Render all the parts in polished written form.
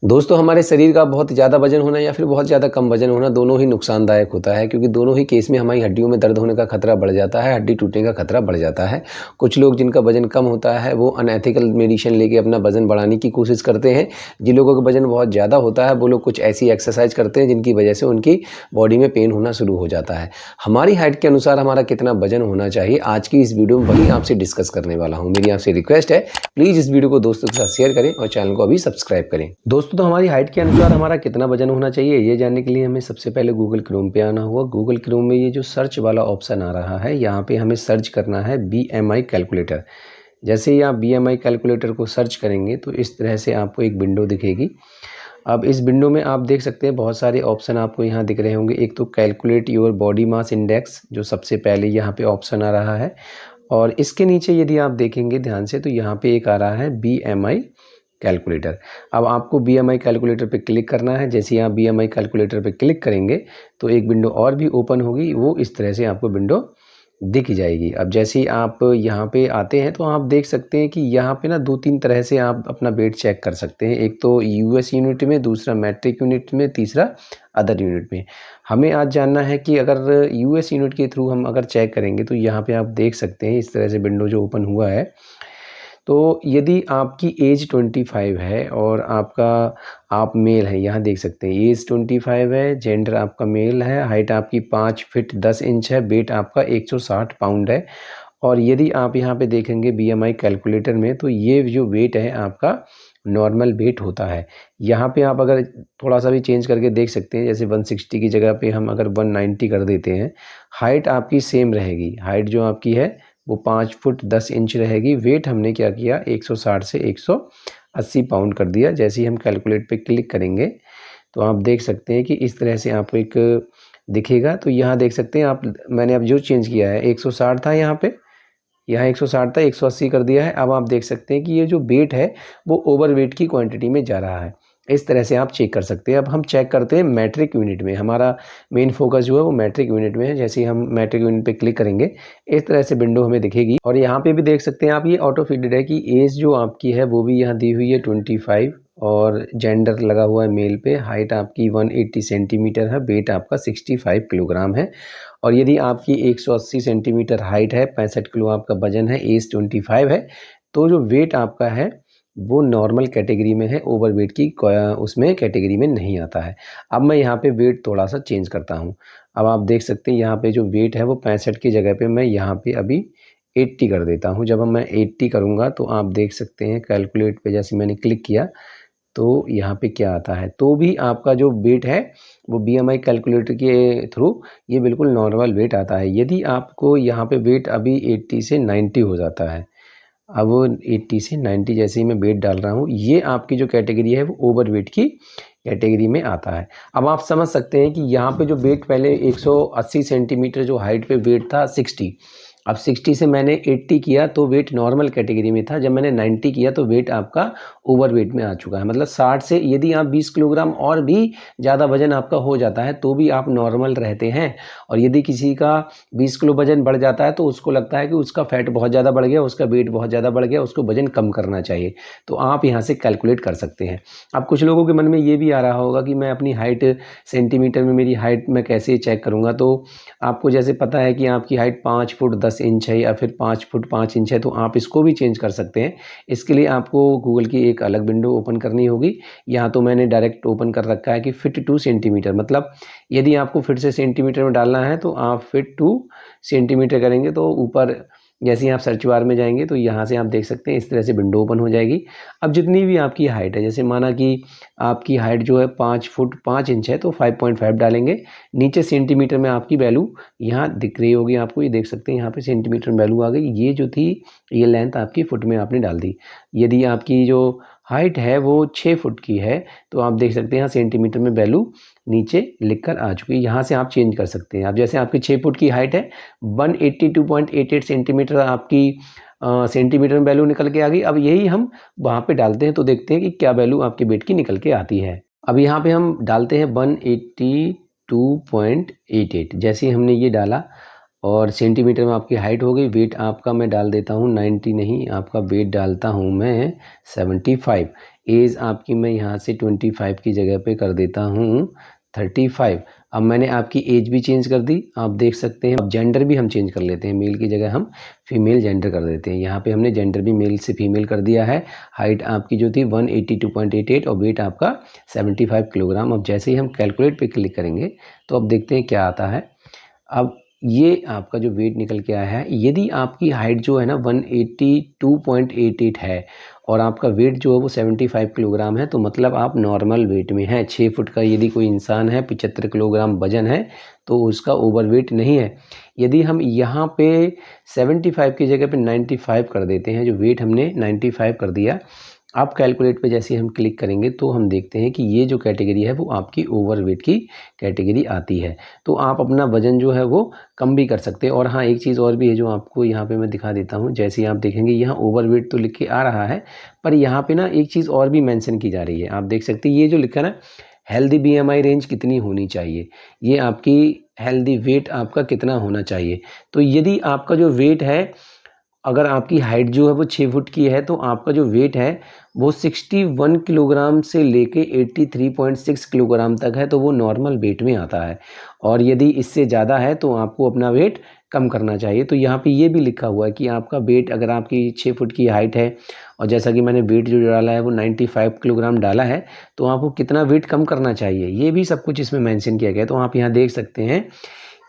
दोस्तों हमारे शरीर का बहुत ज़्यादा वजन होना या फिर बहुत ज़्यादा कम वजन होना दोनों ही नुकसानदायक होता है, क्योंकि दोनों ही केस में हमारी हड्डियों में दर्द होने का खतरा बढ़ जाता है, हड्डी टूटने का खतरा बढ़ जाता है। कुछ लोग जिनका वजन कम होता है वो अनएथिकल मेडिसिन लेके अपना वजन बढ़ाने की कोशिश करते हैं। जिन लोगों का वजन बहुत ज़्यादा होता है वो लोग कुछ ऐसी एक्सरसाइज करते हैं जिनकी वजह से उनकी बॉडी में पेन होना शुरू हो जाता है। हमारी हाइट के अनुसार हमारा कितना वजन होना चाहिए, आज की इस वीडियो में वही आपसे डिस्कस करने वाला हूँ। मेरी आपसे रिक्वेस्ट है, प्लीज़ इस वीडियो को दोस्तों के साथ शेयर करें और चैनल को अभी सब्सक्राइब करें। दोस्तों तो हमारी हाइट के अनुसार हमारा कितना वजन होना चाहिए ये जानने के लिए हमें सबसे पहले गूगल क्रोम पे आना होगा। गूगल क्रोम में ये जो सर्च वाला ऑप्शन आ रहा है, यहाँ पे हमें सर्च करना है BMI कैलकुलेटर। जैसे ही आप BMI कैलकुलेटर को सर्च करेंगे तो इस तरह से आपको एक विंडो दिखेगी। अब इस विंडो में आप देख सकते हैं बहुत सारे ऑप्शन आपको यहाँ दिख रहे होंगे। एक तो calculate your body mass index, जो सबसे पहले यहाँ पे ऑप्शन आ रहा है, और इसके नीचे यदि आप देखेंगे ध्यान से तो यहाँ पे एक आ रहा है BMI कैलकुलेटर। अब आपको BMI कैलकुलेटर पे क्लिक करना है। जैसे ही आप BMI कैलकुलेटर पे क्लिक करेंगे तो एक विंडो और भी ओपन होगी, वो इस तरह से आपको विंडो दिख जाएगी। अब जैसे ही आप यहाँ पे आते हैं तो आप देख सकते हैं कि यहाँ पे ना 2-3 तरह से आप अपना वेट चेक कर सकते हैं। एक तो US यूनिट में, दूसरा मैट्रिक यूनिट में, तीसरा अदर यूनिट में। हमें आज जानना है कि अगर US यूनिट के थ्रू हम अगर चेक करेंगे तो यहाँ पे आप देख सकते हैं इस तरह से विंडो जो ओपन हुआ है। तो यदि आपकी एज 25 है और आप मेल हैं, यहाँ देख सकते हैं एज 25 है, जेंडर आपका मेल है, हाइट आपकी 5 फीट 10 इंच है, वेट आपका 160 पाउंड है। और यदि आप यहाँ पे देखेंगे BMI कैलकुलेटर में तो ये जो वेट है आपका नॉर्मल वेट होता है। यहाँ पे आप अगर थोड़ा सा भी चेंज करके देख सकते हैं, जैसे 160 की जगह पे हम अगर 190 कर देते हैं, हाइट आपकी सेम रहेगी। हाइट जो आपकी है वो 5 फुट 10 इंच रहेगी। वेट हमने क्या किया 160 से 180 पाउंड कर दिया। जैसे ही हम कैलकुलेट पे क्लिक करेंगे तो आप देख सकते हैं कि इस तरह से आपको एक दिखेगा। तो यहाँ देख सकते हैं आप, मैंने अब जो चेंज किया है 160 था यहाँ 160 था, 180 कर दिया है। अब आप देख सकते हैं कि ये जो वेट है वो ओवर वेट की क्वांटिटी में जा रहा है। इस तरह से आप चेक कर सकते हैं। अब हम चेक करते हैं मैट्रिक यूनिट में। हमारा मेन फोकस जो है वो मैट्रिक यूनिट में है। जैसे ही हम मैट्रिक यूनिट पे क्लिक करेंगे इस तरह से विंडो हमें दिखेगी। और यहाँ पे भी देख सकते हैं आप, ये ऑटो फिटेड है कि एज जो आपकी है वो भी यहाँ दी हुई है 25, और जेंडर लगा हुआ है मेल पे। हाइट आपकी 180 सेंटीमीटर है, वेट आपका 65 किलोग्राम है। और यदि आपकी 180 सेंटीमीटर हाइट है, 65 किलो आपका वजन है, एज 25 है, तो जो वेट आपका है वो नॉर्मल कैटेगरी में है, ओवर वेट की उसमें कैटेगरी में नहीं आता है। अब मैं यहाँ पे वेट थोड़ा सा चेंज करता हूँ। अब आप देख सकते हैं यहाँ पे जो वेट है वो 65 की जगह पे मैं यहाँ पे अभी 80 कर देता हूँ। जब मैं 80 करूँगा तो आप देख सकते हैं कैलकुलेट पे जैसे मैंने क्लिक किया तो यहाँ पे क्या आता है, तो भी आपका जो वेट है वो BMI कैलकुलेटर के थ्रू ये बिल्कुल नॉर्मल वेट आता है। यदि आपको यहाँ पे वेट अभी 80 से 90 हो जाता है, अब 80 से 90 जैसे ही मैं वेट डाल रहा हूँ, ये आपकी जो कैटेगरी है वो ओवर वेट की कैटेगरी में आता है। अब आप समझ सकते हैं कि यहाँ पे जो वेट पहले 180 सेंटीमीटर जो हाइट पे वेट था 60, अब 60 से मैंने 80 किया तो वेट नॉर्मल कैटेगरी में था। जब मैंने 90 किया तो वेट आपका ओवर वेट में आ चुका है। मतलब 60 से यदि आप 20 किलोग्राम और भी ज़्यादा वजन आपका हो जाता है तो भी आप नॉर्मल रहते हैं। और यदि किसी का 20 किलो वजन बढ़ जाता है तो उसको लगता है कि उसका फैट बहुत ज़्यादा बढ़ गया, उसका वेट बहुत ज़्यादा बढ़ गया, उसको वजन कम करना चाहिए। तो आप यहाँ से कैलकुलेट कर सकते हैं। अब कुछ लोगों के मन में ये भी आ रहा होगा कि मैं अपनी हाइट सेंटीमीटर में, मेरी हाइट मैं कैसे चेक करूँगा। तो आपको जैसे पता है कि आपकी हाइट 5 फुट 10 इंच है या फिर 5 फुट 5 इंच है, तो आप इसको भी चेंज कर सकते हैं। इसके लिए आपको गूगल की एक अलग विंडो ओपन करनी होगी। यहाँ तो मैंने डायरेक्ट ओपन कर रखा है कि फिट टू सेंटीमीटर, मतलब यदि आपको फिट से सेंटीमीटर में डालना है तो आप फिट टू सेंटीमीटर करेंगे तो ऊपर जैसे ही आप सर्च बार में जाएंगे तो यहाँ से आप देख सकते हैं इस तरह से विंडो ओपन हो जाएगी। अब जितनी भी आपकी हाइट है, जैसे माना कि आपकी हाइट जो है 5 फुट 5 इंच है तो 5.5 डालेंगे। नीचे सेंटीमीटर में आपकी वैल्यू यहाँ दिख रही होगी आपको, ये देख सकते हैं यहाँ पे सेंटीमीटर में वैल्यू आ गई। ये जो थी ये लेंथ आपकी फुट में आपने डाल दी। यदि आपकी जो हाइट है वो 6 फुट की है तो आप देख सकते हैं यहाँ सेंटीमीटर में वैल्यू नीचे लिखकर आ चुकी है। यहाँ से आप चेंज कर सकते हैं। अब जैसे आपकी 6 फुट की हाइट है, 182.88 सेंटीमीटर आपकी सेंटीमीटर में वैल्यू निकल के आ गई। अब यही हम वहाँ पे डालते हैं तो देखते हैं कि क्या वैल्यू आपके वेट की निकल के आती है। अब यहाँ पे हम डालते हैं 182.88। जैसे ही हमने ये डाला और सेंटीमीटर में आपकी हाइट हो गई, वेट आपका मैं डाल देता हूँ 90 नहीं, आपका वेट डालता हूँ मैं 75। एज आपकी मैं यहाँ से 25 की जगह पे कर देता हूँ 35। अब मैंने आपकी एज भी चेंज कर दी, आप देख सकते हैं। अब जेंडर भी हम चेंज कर लेते हैं, मेल की जगह हम फीमेल जेंडर कर देते हैं। यहाँ पे हमने जेंडर भी मेल से फीमेल कर दिया है। हाइट आपकी जो थी 182.88 और वेट आपका 75 किलोग्राम। अब जैसे ही हम कैलकुलेट पे क्लिक करेंगे तो अब देखते हैं क्या आता है। अब ये आपका जो वेट निकल के आया है, यदि आपकी हाइट जो है ना 182.88 है और आपका वेट जो है वो 75 किलोग्राम है, तो मतलब आप नॉर्मल वेट में हैं। 6 फुट का यदि कोई इंसान है, 75 किलोग्राम वजन है, तो उसका ओवर वेट नहीं है। यदि हम यहाँ पे 75 की जगह पे 95 कर देते हैं, जो वेट हमने 95 कर दिया, आप कैलकुलेट पे जैसे हम क्लिक करेंगे तो हम देखते हैं कि ये जो कैटेगरी है वो आपकी ओवरवेट की कैटेगरी आती है। तो आप अपना वज़न जो है वो कम भी कर सकते हैं। और हाँ, एक चीज़ और भी है जो आपको यहाँ पे मैं दिखा देता हूँ। जैसे ही आप देखेंगे यहाँ ओवरवेट तो लिख के आ रहा है, पर यहाँ पे ना एक चीज़ और भी मेंशन की जा रही है। आप देख सकते हैं ये जो लिखा है ना, हेल्दी BMI रेंज कितनी होनी चाहिए, ये आपकी हेल्दी वेट आपका कितना होना चाहिए। तो यदि आपका जो वेट है, अगर आपकी हाइट जो है वो 6 फुट की है, तो आपका जो वेट है वो 61 किलोग्राम से लेके 83.6 किलोग्राम तक है, तो वो नॉर्मल वेट में आता है। और यदि इससे ज़्यादा है तो आपको अपना वेट कम करना चाहिए। तो यहाँ पे ये भी लिखा हुआ है कि आपका वेट, अगर आपकी 6 फुट की हाइट है और जैसा कि मैंने वेट जो डाला है वो 95 किलोग्राम डाला है, तो आपको कितना वेट कम करना चाहिए, ये भी सब कुछ इसमें मेंशन किया गया है। तो आप यहाँ देख सकते हैं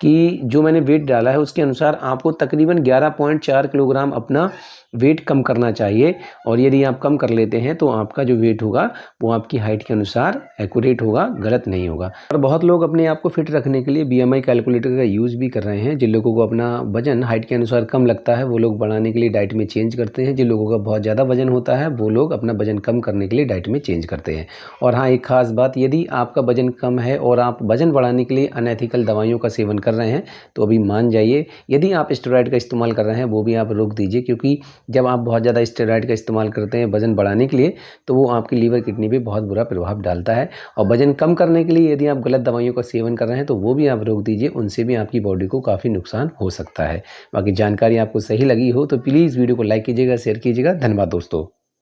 कि जो मैंने वेट डाला है उसके अनुसार आपको तकरीबन 11.4 किलोग्राम अपना वेट कम करना चाहिए। और यदि आप कम कर लेते हैं तो आपका जो वेट होगा वो आपकी हाइट के अनुसार एक्यूरेट होगा, गलत नहीं होगा। और बहुत लोग अपने आप को फिट रखने के लिए BMI कैलकुलेटर का यूज़ भी कर रहे हैं। जिन लोगों को अपना वजन हाइट के अनुसार कम लगता है वो लोग बढ़ाने के लिए डाइट में चेंज करते हैं। जिन लोगों का बहुत ज़्यादा वजन होता है वो लोग अपना वजन कम करने के लिए डाइट में चेंज करते हैं। और हाँ, एक खास बात, यदि आपका वजन कम है और आप वजन बढ़ाने के लिए अनएथिकल दवाइयों का सेवन कर रहे हैं तो अभी मान जाइए। यदि आप स्टेरॉइड का इस्तेमाल कर रहे हैं वो भी आप रोक दीजिए, क्योंकि जब आप बहुत ज़्यादा स्टेरॉइड का इस्तेमाल करते हैं वज़न बढ़ाने के लिए तो वो आपकी लीवर किडनी पे बहुत बुरा प्रभाव डालता है। और वज़न कम करने के लिए यदि आप गलत दवाइयों का सेवन कर रहे हैं तो वो भी आप रोक दीजिए, उनसे भी आपकी बॉडी को काफ़ी नुकसान हो सकता है। बाकी जानकारी आपको सही लगी हो तो प्लीज़ वीडियो को लाइक कीजिएगा, शेयर कीजिएगा। धन्यवाद दोस्तों।